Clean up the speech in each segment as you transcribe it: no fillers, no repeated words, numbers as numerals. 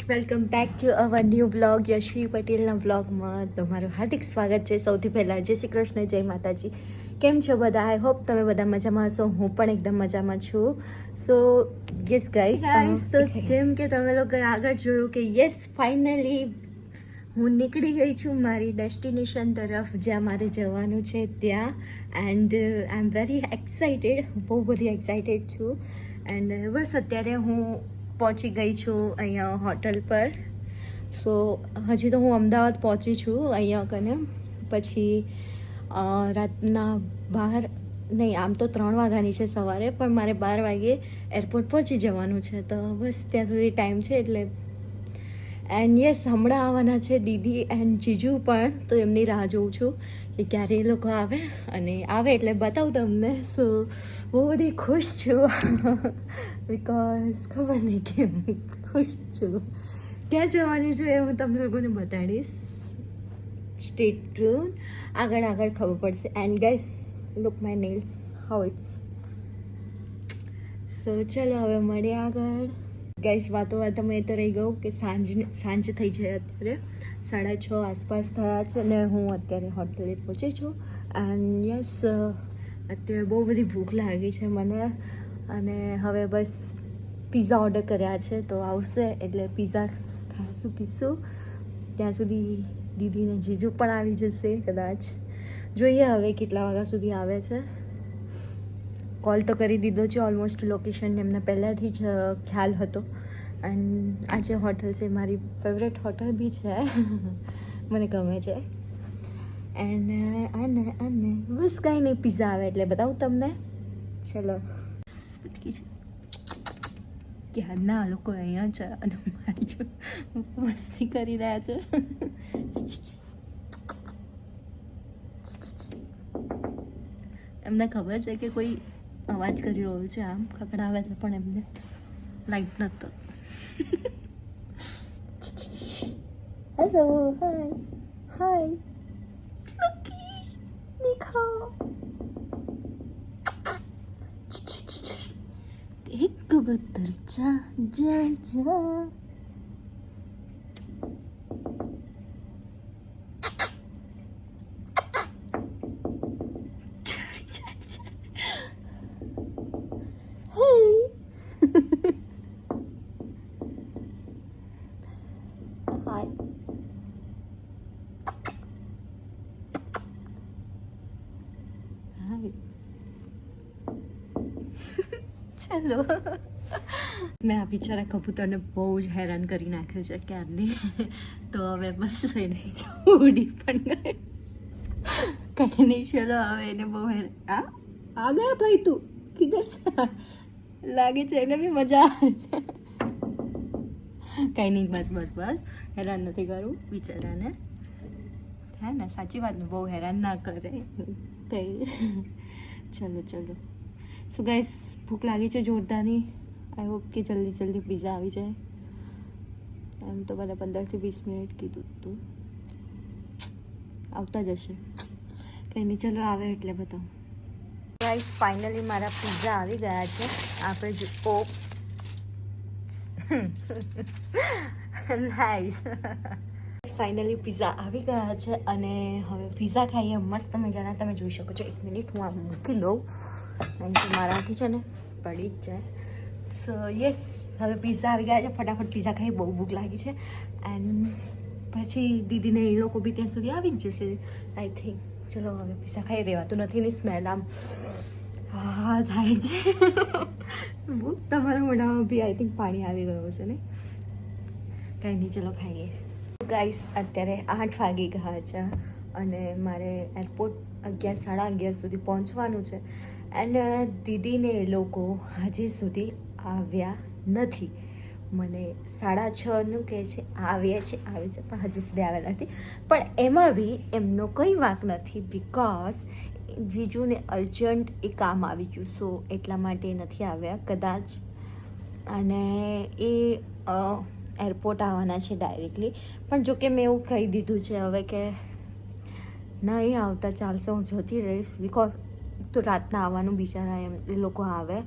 Welcome back to our new blog Yashvi પટેલના બ્લોગમાં તમારું હાર્દિક સ્વાગત છે. સૌથી પહેલાં જય શ્રી કૃષ્ણ, જય માતાજી. કેમ છો બધા? આઈ હોપ તમે બધા મજામાં હશો. હું પણ એકદમ મજામાં છું. સો યસ ગાઈસ, તો જેમ કે તમે લોકોએ આગળ જોયું કે યસ ફાઇનલી હું નીકળી ગઈ છું મારી ડેસ્ટિનેશન તરફ, જ્યાં મારે જવાનું છે ત્યાં. And I am very excited, બહુ બધી એક્સાઇટેડ છું. એન્ડ બસ અત્યારે હું પહોંચી ગઈ છું અહીંયા હોટલ પર. સો હજી તો હું અમદાવાદ પહોંચી છું અહીંયા કને. પછી રાતના 12 નહીં, આમ તો 3 વાગ્યાની છે સવારે, પણ મારે 12 વાગે એરપોર્ટ પહોંચી જવાનું છે. તો બસ ત્યાં સુધી ટાઈમ છે એટલે. એન્ડ યસ, હમણાં આવવાના છે દીદી એન્ડ જીજુ પણ, તો એમની રાહ જોઉં છું કે ક્યારે એ લોકો આવે. અને આવે એટલે બતાવું તમને. સો બહુ બધી ખુશ છું બિકોઝ ખબર નહીં કેમ ખુશ છું. ક્યાં જવાની છું એ હું તમને લોકોને બતાડીશ. સ્ટે ટ્યુન, આગળ ખબર પડશે. And guys, look my nails how it's. So ચલો હવે મળીએ આગળ. ગાઈસ, વાતોમાં એ તો રહી ગયું કે સાંજ થઈ છે અત્યારે. 6:30 આસપાસ થયા છે અને હું અત્યારે હોટલે પહોંચી છું. એન્ડ યસ, અત્યારે બહુ બધી ભૂખ લાગી છે મને. અને હવે બસ પિઝા ઓર્ડર કર્યા છે, તો આવશે એટલે પિઝા ખાશું પીશું. ત્યાં સુધી દીદીને જીજુ પણ આવી જશે કદાચ. જોઈએ હવે કેટલા વાગ્યા સુધી આવે છે. કોલ તો કરી દીધો છે ઓલમોસ્ટ. લોકેશન એમને પહેલાંથી જ ખ્યાલ હતો. એન્ડ આ જે હોટલ છે મારી ફેવરેટ હોટલ બી છે મને ગમે છે. એન્ડ અને બસ કાંઈ નહીં, પિઝા આવે એટલે બતાવું તમને. ચલો, ક્યારના લોકો અહીંયા છે અને મારી જો મસ્તી કરી રહ્યા છે. એમને ખબર છે કે કોઈ અવાજ કરી રહ્યો છે, આમ ખકડાવે છે, પણ એમને લાઈટ નહોતો. હેલો, હાય લકી, દેખાઓ. એક કબૂતર જા જા જા. Hi. Hi. ચલો, મેં આ બિચારા કબૂતરને બહુ જ હેરાન કરી નાખ્યું છે ક્યારની. તો હવે બસ એને ઉડી પણ ગઈ. કંઈ નહીં, ચલો હવે એને બહુ હેરાન. આ ગયા ભાઈ, તું કીધર લાગે છે એને બી મજા આવે છે. કંઈ નહીં, બસ હેરાન નથી કરવું બિચારાને. હે ને, સાચી વાત ને, બહુ હેરાન ના કરે કંઈ. ચલો. સો ગાઈસ, ભૂખ લાગી છે જોરદારની. આઈ હોપ કે જલ્દી પિઝા આવી જાય. એમ તો મને 15 થી 20 મિનિટ કીધું હતું, આવતા જ હશે. કંઈ નહીં, ચલો આવે એટલે બતાવું. ગાઈસ, ફાઇનલી મારા પિઝા આવી ગયા છે. આપણે જો નાઈસ. ફાઇનલી પિઝા આવી ગયા છે અને હવે પિઝા ખાઈએ મસ્ત મજાના. તમે જોઈ શકો છો. 1 મિનિટ હું આમ મૂકી દઉં, કારણ કે મારાથી છે ને પડી જ જાય. સો યસ, હવે પિઝા આવી ગયા છે. ફટાફટ પિઝા ખાઈ, બહુ ભૂખ લાગી છે. એન્ડ પછી દીદીને એ લોકો બી ત્યાં સુધી આવી જ જશે આઈ થિંક. ચલો હવે પિઝા ખાઈ. રહેવાતું નથી ની સ્મેલ આમ થાય છે. તમારા મોઢામાં બી આઈ થિંક પાણી આવી ગયું છે ને. કંઈ નહીં, ચલો ખાઈએ. ગાઈસ, અત્યારે 8 વાગી ગયા છે અને મારે એરપોર્ટ 11-11:30 સુધી પહોંચવાનું છે. એન્ડ દીદીને એ લોકો હજી સુધી આવ્યા નથી. મને 6:30નું કહે છે આવે છે, પણ હજી સુધી આવ્યા નથી. પણ એમાં બી એમનો કંઈ વાંક નથી, બિકોઝ જીજુને અર્જન્ટ એ કામ આવી ગયું. સો એટલા માટે નથી આવ્યા કદાચ. અને એ એરપોર્ટ આવવાના છે ડાયરેક્ટલી. પણ જોકે મેં એવું કહી દીધું છે હવે કે નહીં આવતા ચાલશે, હું જતી રહીશ. બિકોઝ તો રાતના આવવાનું બિચારા એ લોકો આવે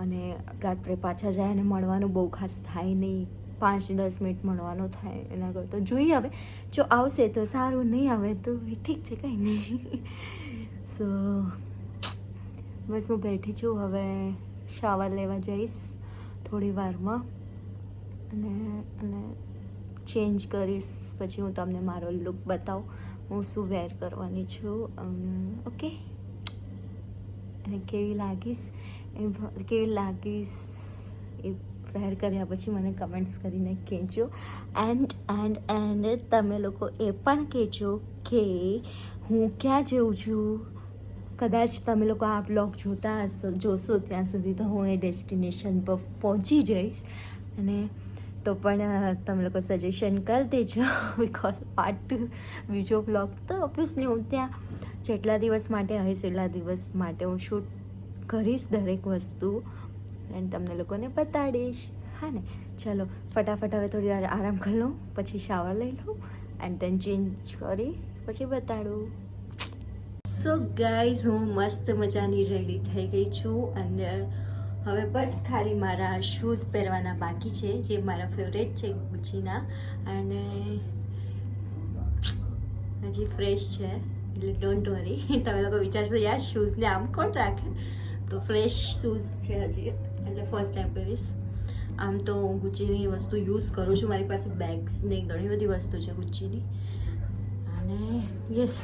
અને રાત્રે પાછા જાય અને મળવાનું બહુ ખાસ થાય નહીં. 5-10 મિનિટ મળવાનો થાય એના કરતાં જોઈએ હવે જો આવશે તો સારું, નહીં આવે તો ઠીક છે, કંઈ નહીં. સો બસ હું બેઠી છું, હવે શાવર લેવા જઈશ થોડી વારમાં અને ચેન્જ કરીશ, પછી હું તમને મારો લુક બતાવું હું શું વેર કરવાની છું. ઓકે, અને કેવી લાગીશ એ વેર કર્યા પછી મને કમેન્ટ્સ કરીને કહેજો. એન્ડ તમે લોકો એ પણ કહેજો કે હું ક્યાં જઉં છું. કદાચ તમે લોકો આ બ્લોગ જોશો ત્યાં સુધી તો હું એ ડેસ્ટિનેશન પર પહોંચી જઈશ, અને તો પણ તમે લોકો સજેશન કરી દેજો, બિકોઝ પાર્ટ 2 બીજો બ્લોગ તો ઓબ્વિયસલી હું ત્યાં જેટલા દિવસ માટે હઈશ એટલા દિવસ માટે હું શૂટ કરીશ દરેક વસ્તુ, એન્ડ તમને લોકોને બતાડીશ. હા ને, ચલો ફટાફટ હવે થોડી વાર આરામ કરી લઉં, પછી શાવર લઈ લઉં એન્ડ દેન ચેન્જ કરી પછી બતાડું. સો ગાઈઝ, હું મસ્ત મજાની રેડી થઈ ગઈ છું, અને હવે બસ ખાલી મારા શૂઝ પહેરવાના બાકી છે જે મારા ફેવરેટ છે ગુચીના, અને હજી ફ્રેશ છે એટલે ડોન્ટ વરી. તમે લોકો વિચારશો યાર શૂઝને આમ કોણ રાખે, તો ફ્રેશ શૂઝ છે હજી, એટલે ફર્સ્ટ ટાઈમ પહેરીશ. આમ તો હું ગુચીની વસ્તુ યુઝ કરું છું, મારી પાસે બેગ્સ ને ઘણી બધી વસ્તુ છે ગુચીની. અને યસ,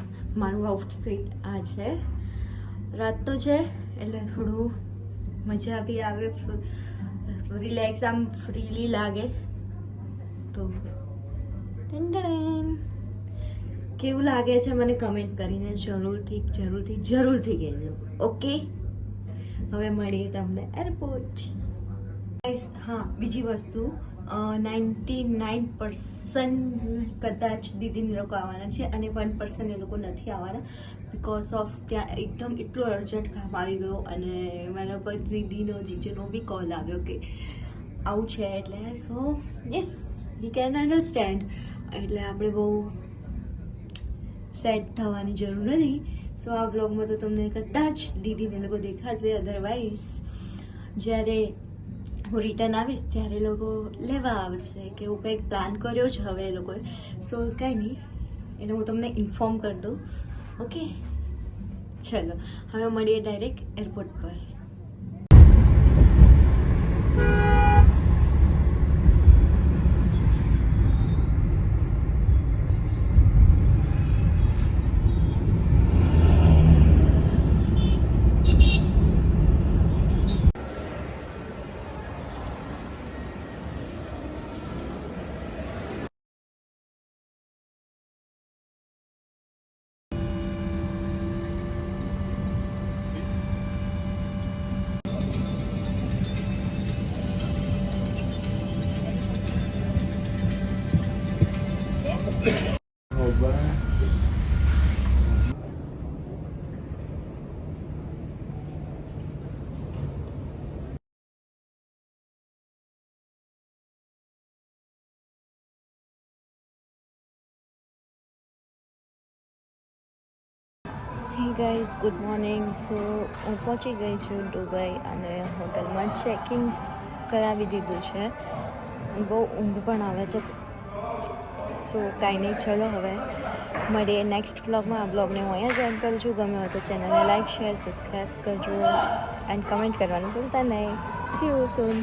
મારું આઉટફિટ આ છે. રાત તો છે એટલે થોડું મજા બી આવે, રિલેક્સ, આમ ફ્રીલી લાગે. તો કેવું લાગે છે મને કમેન્ટ કરીને જરૂરથી કહેજો. ઓકે, હવે મળીએ તમને એરપોર્ટ. હા, બીજી વસ્તુ, 99% કદાચ દીદીને લોકો આવવાના છે અને 1% એ લોકો નથી આવવાના, બિકોઝ ઓફ ત્યાં એકદમ એટલો અર્જન્ટ કામ આવી ગયો, અને મારા પર દીદીનો જીજુનો બી કોલ આવ્યો કે આવું છે, એટલે સો યસ યુ કેન અન્ડરસ્ટેન્ડ. એટલે આપણે બહુ સેટ થવાની જરૂર નથી. સો આ બ્લોગમાં તો તમને કદાચ દીદીને લોકો દેખાશે, અધરવાઇઝ જ્યારે હું રિટર્ન આવીશ ત્યારે લોકો લેવા આવશે કે એવું કંઈક પ્લાન કર્યો છે હવે એ લોકોએ. સો કંઈ નહીં, એટલે હું તમને ઇન્ફોર્મ કરી દઉં. ઓકે, ચલો હવે મળીએ ડાયરેક્ટ એરપોર્ટ પર. Hey guys, good morning. સો હું પહોંચી ગઈ છું દુબઈ, અને હોટલમાં ચેકિંગ કરાવી દીધું છે. બહુ ઊંઘ પણ આવે છે, સો કાંઈ નહીં, ચલો હવે મળીએ નેક્સ્ટ બ્લોગમાં. આ બ્લોગને હું અહીંયા જ એન્ડ કરું છું. ગમે હોય તો ચેનલને લાઈક, શેર, સબસ્ક્રાઈબ કરજો એન્ડ કમેન્ટ કરવાનું ભૂલતા નહીં. C you soon.